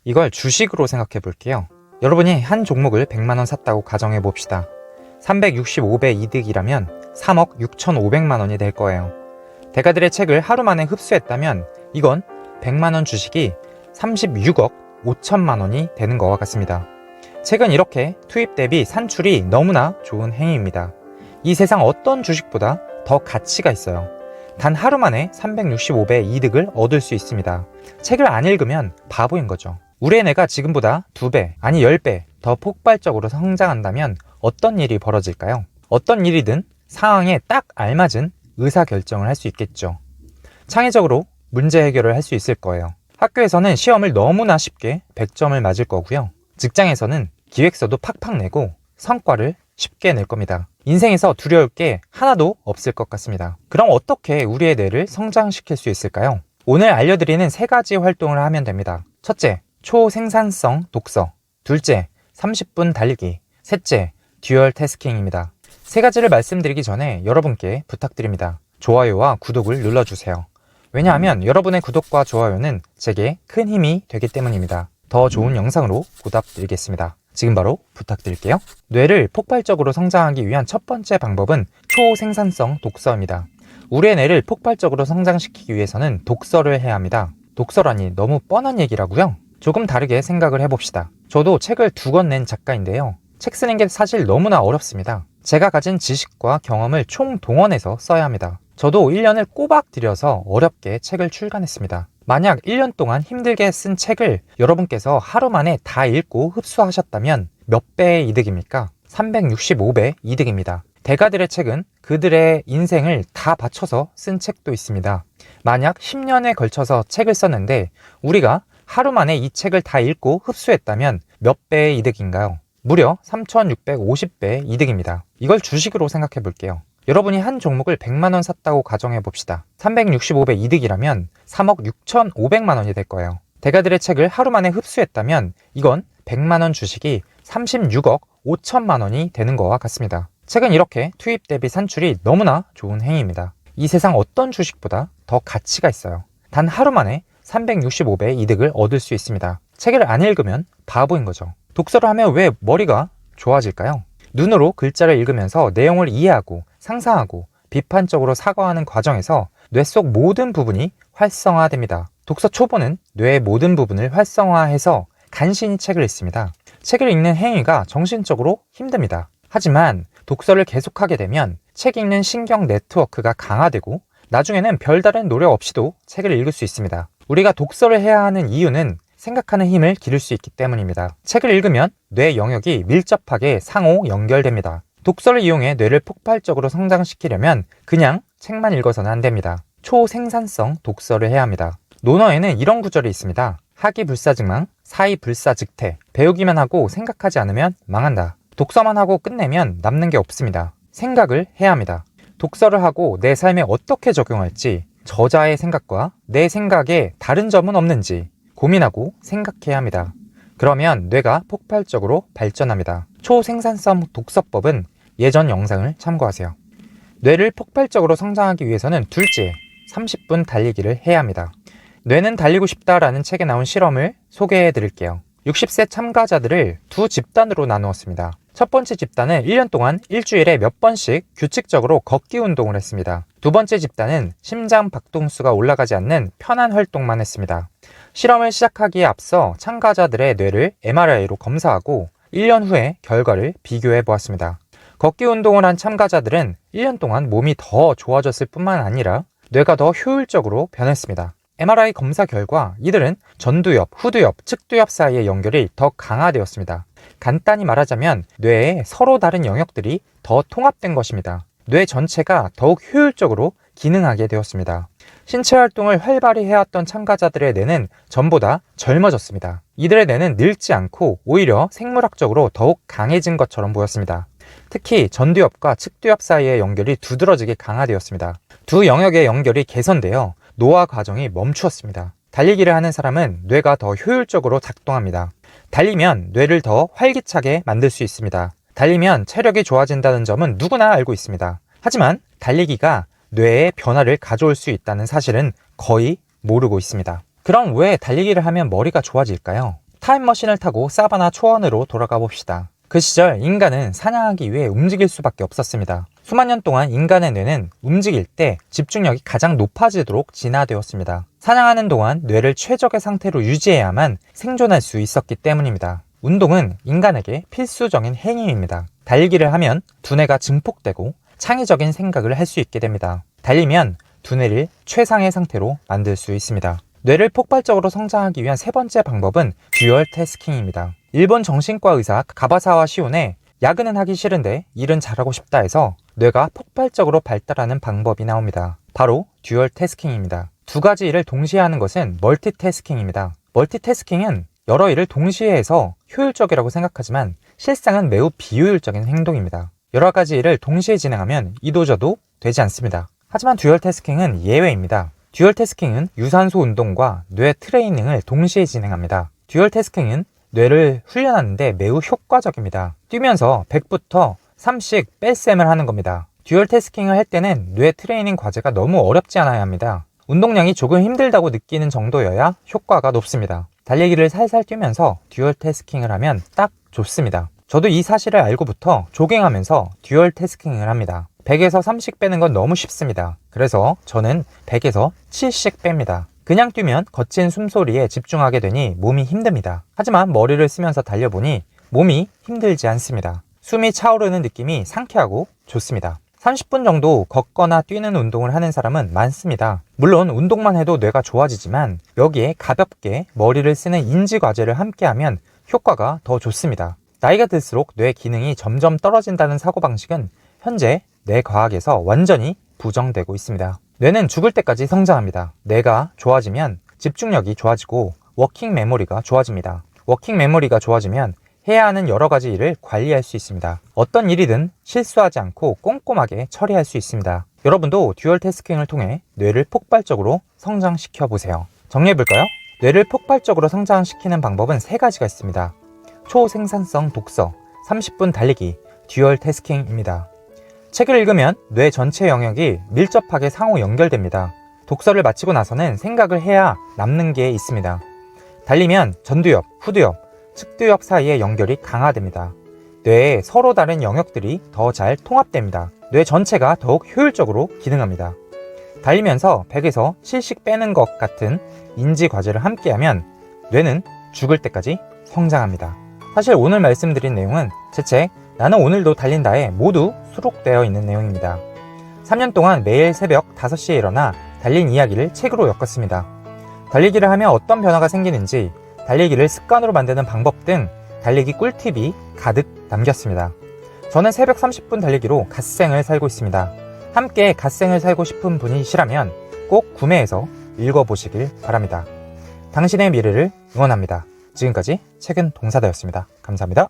이걸 주식으로 생각해 볼게요. 여러분이 한 종목을 100만원 샀다고 가정해 봅시다. 365배 이득이라면 3억 6,500만원이 될 거예요. 대가들의 책을 하루 만에 흡수했다면 이건 100만원 주식이 36억 5천만원이 되는 것과 같습니다. 책은 이렇게 투입 대비 산출이 너무나 좋은 행위입니다. 이 세상 어떤 주식보다 더 가치가 있어요. 단 하루 만에 365배 이득을 얻을 수 있습니다. 책을 안 읽으면 바보인 거죠. 우리의 뇌가 지금보다 2배, 아니 10배 더 폭발적으로 성장한다면 어떤 일이 벌어질까요? 어떤 일이든 상황에 딱 알맞은 의사결정을 할 수 있겠죠. 창의적으로 문제 해결을 할 수 있을 거예요. 학교에서는 시험을 너무나 쉽게 100점을 맞을 거고요. 직장에서는 기획서도 팍팍 내고 성과를 쉽게 낼 겁니다. 인생에서 두려울 게 하나도 없을 것 같습니다. 그럼 어떻게 우리의 뇌를 성장시킬 수 있을까요? 오늘 알려드리는 3가지 활동을 하면 됩니다. 첫째, 초생산성 독서. 둘째, 30분 달리기. 셋째, 듀얼 태스킹입니다. 3가지를 말씀드리기 전에 여러분께 부탁드립니다. 좋아요와 구독을 눌러주세요. 왜냐하면 여러분의 구독과 좋아요는 제게 큰 힘이 되기 때문입니다. 더 좋은 영상으로 보답드리겠습니다. 지금 바로 부탁드릴게요. 뇌를 폭발적으로 성장하기 위한 첫 번째 방법은 초생산성 독서입니다. 우리의 뇌를 폭발적으로 성장시키기 위해서는 독서를 해야 합니다. 독서라니 너무 뻔한 얘기라고요? 조금 다르게 생각을 해봅시다. 저도 책을 2권 낸 작가인데요. 책 쓰는 게 사실 너무나 어렵습니다. 제가 가진 지식과 경험을 총동원해서 써야 합니다. 저도 1년을 꼬박 들여서 어렵게 책을 출간했습니다. 만약 1년 동안 힘들게 쓴 책을 여러분께서 하루 만에 다 읽고 흡수하셨다면 몇 배의 이득입니까? 365배 이득입니다. 대가들의 책은 그들의 인생을 다 바쳐서 쓴 책도 있습니다. 만약 10년에 걸쳐서 책을 썼는데 우리가 하루 만에 이 책을 다 읽고 흡수했다면 몇 배의 이득인가요? 무려 3,650배의 이득입니다. 이걸 주식으로 생각해 볼게요. 여러분이 한 종목을 100만원 샀다고 가정해 봅시다. 365배 이득이라면 3억 6,500만원이 될 거예요. 대가들의 책을 하루 만에 흡수했다면 이건 100만원 주식이 36억 5천만원이 되는 것과 같습니다. 책은 이렇게 투입 대비 산출이 너무나 좋은 행위입니다. 이 세상 어떤 주식보다 더 가치가 있어요. 단 하루 만에 365배의 이득을 얻을 수 있습니다. 책을 안 읽으면 바보인 거죠. 독서를 하면 왜 머리가 좋아질까요? 눈으로 글자를 읽으면서 내용을 이해하고 상상하고 비판적으로 사고하는 과정에서 뇌 속 모든 부분이 활성화됩니다. 독서 초보는 뇌의 모든 부분을 활성화해서 간신히 책을 읽습니다. 책을 읽는 행위가 정신적으로 힘듭니다. 하지만 독서를 계속하게 되면 책 읽는 신경 네트워크가 강화되고 나중에는 별다른 노력 없이도 책을 읽을 수 있습니다. 우리가 독서를 해야 하는 이유는 생각하는 힘을 기를 수 있기 때문입니다. 책을 읽으면 뇌 영역이 밀접하게 상호 연결됩니다. 독서를 이용해 뇌를 폭발적으로 성장시키려면 그냥 책만 읽어서는 안 됩니다. 초생산성 독서를 해야 합니다. 논어에는 이런 구절이 있습니다. 하기불사증망, 사이불사즉퇴. 배우기만 하고 생각하지 않으면 망한다. 독서만 하고 끝내면 남는 게 없습니다. 생각을 해야 합니다. 독서를 하고 내 삶에 어떻게 적용할지, 저자의 생각과 내 생각에 다른 점은 없는지 고민하고 생각해야 합니다. 그러면 뇌가 폭발적으로 발전합니다. 초생산성 독서법은 예전 영상을 참고하세요. 뇌를 폭발적으로 성장하기 위해서는 둘째, 30분 달리기를 해야 합니다. 뇌는 달리고 싶다라는 책에 나온 실험을 소개해 드릴게요. 60세 참가자들을 2집단으로 나누었습니다. 첫 번째 집단은 1년 동안 일주일에 몇 번씩 규칙적으로 걷기 운동을 했습니다. 두 번째 집단은 심장 박동수가 올라가지 않는 편한 활동만 했습니다. 실험을 시작하기에 앞서 참가자들의 뇌를 MRI로 검사하고 1년 후에 결과를 비교해 보았습니다. 걷기 운동을 한 참가자들은 1년 동안 몸이 더 좋아졌을 뿐만 아니라 뇌가 더 효율적으로 변했습니다. MRI 검사 결과 이들은 전두엽, 후두엽, 측두엽 사이의 연결이 더 강화되었습니다. 간단히 말하자면 뇌의 서로 다른 영역들이 더 통합된 것입니다. 뇌 전체가 더욱 효율적으로 기능하게 되었습니다. 신체 활동을 활발히 해왔던 참가자들의 뇌는 전보다 젊어졌습니다. 이들의 뇌는 늙지 않고 오히려 생물학적으로 더욱 강해진 것처럼 보였습니다. 특히 전두엽과 측두엽 사이의 연결이 두드러지게 강화되었습니다. 두 영역의 연결이 개선되어 노화 과정이 멈추었습니다. 달리기를 하는 사람은 뇌가 더 효율적으로 작동합니다. 달리면 뇌를 더 활기차게 만들 수 있습니다. 달리면 체력이 좋아진다는 점은 누구나 알고 있습니다. 하지만 달리기가 뇌에 변화를 가져올 수 있다는 사실은 거의 모르고 있습니다. 그럼 왜 달리기를 하면 머리가 좋아질까요? 타임머신을 타고 사바나 초원으로 돌아가 봅시다. 그 시절 인간은 사냥하기 위해 움직일 수밖에 없었습니다. 수만 년 동안 인간의 뇌는 움직일 때 집중력이 가장 높아지도록 진화되었습니다. 사냥하는 동안 뇌를 최적의 상태로 유지해야만 생존할 수 있었기 때문입니다. 운동은 인간에게 필수적인 행위입니다. 달리기를 하면 두뇌가 증폭되고 창의적인 생각을 할 수 있게 됩니다. 달리면 두뇌를 최상의 상태로 만들 수 있습니다. 뇌를 폭발적으로 성장하기 위한 세 번째 방법은 듀얼 태스킹입니다. 일본 정신과 의사 가바사와 시온의 야근은 하기 싫은데 일은 잘하고 싶다 해서 뇌가 폭발적으로 발달하는 방법이 나옵니다. 바로 듀얼 태스킹입니다. 두 가지 일을 동시에 하는 것은 멀티태스킹입니다. 멀티태스킹은 여러 일을 동시에 해서 효율적이라고 생각하지만 실상은 매우 비효율적인 행동입니다. 여러 가지 일을 동시에 진행하면 이도저도 되지 않습니다. 하지만 듀얼 태스킹은 예외입니다. 듀얼 태스킹은 유산소 운동과 뇌 트레이닝을 동시에 진행합니다. 듀얼 태스킹은 뇌를 훈련하는데 매우 효과적입니다. 뛰면서 100부터 3씩 뺄셈을 하는 겁니다. 듀얼 태스킹을 할 때는 뇌 트레이닝 과제가 너무 어렵지 않아야 합니다. 운동량이 조금 힘들다고 느끼는 정도여야 효과가 높습니다. 달리기를 살살 뛰면서 듀얼 태스킹을 하면 딱 좋습니다. 저도 이 사실을 알고부터 조깅하면서 듀얼 태스킹을 합니다. 100에서 30 빼는 건 너무 쉽습니다. 그래서 저는 100에서 7씩 뺍니다. 그냥 뛰면 거친 숨소리에 집중하게 되니 몸이 힘듭니다. 하지만 머리를 쓰면서 달려보니 몸이 힘들지 않습니다. 숨이 차오르는 느낌이 상쾌하고 좋습니다. 30분 정도 걷거나 뛰는 운동을 하는 사람은 많습니다. 물론 운동만 해도 뇌가 좋아지지만 여기에 가볍게 머리를 쓰는 인지 과제를 함께하면 효과가 더 좋습니다. 나이가 들수록 뇌 기능이 점점 떨어진다는 사고방식은 현재 뇌과학에서 완전히 부정되고 있습니다. 뇌는 죽을 때까지 성장합니다. 뇌가 좋아지면 집중력이 좋아지고 워킹 메모리가 좋아집니다. 워킹 메모리가 좋아지면 해야 하는 여러 가지 일을 관리할 수 있습니다. 어떤 일이든 실수하지 않고 꼼꼼하게 처리할 수 있습니다. 여러분도 듀얼 태스킹을 통해 뇌를 폭발적으로 성장시켜 보세요. 정리해볼까요? 뇌를 폭발적으로 성장시키는 방법은 세 가지가 있습니다. 초생산성 독서, 30분 달리기, 듀얼 태스킹입니다. 책을 읽으면 뇌 전체 영역이 밀접하게 상호 연결됩니다. 독서를 마치고 나서는 생각을 해야 남는 게 있습니다. 달리면 전두엽, 후두엽, 측두엽 사이의 연결이 강화됩니다. 뇌의 서로 다른 영역들이 더 잘 통합됩니다. 뇌 전체가 더욱 효율적으로 기능합니다. 달리면서 100에서 7씩 빼는 것 같은 인지 과제를 함께하면 뇌는 죽을 때까지 성장합니다. 사실 오늘 말씀드린 내용은 제 책 나는 오늘도 달린다에 모두 수록되어 있는 내용입니다. 3년 동안 매일 새벽 5시에 일어나 달린 이야기를 책으로 엮었습니다. 달리기를 하면 어떤 변화가 생기는지, 달리기를 습관으로 만드는 방법 등 달리기 꿀팁이 가득 남겼습니다. 저는 새벽 30분 달리기로 갓생을 살고 있습니다. 함께 갓생을 살고 싶은 분이시라면 꼭 구매해서 읽어보시길 바랍니다. 당신의 미래를 응원합니다. 지금까지 책은 동사다였습니다. 감사합니다.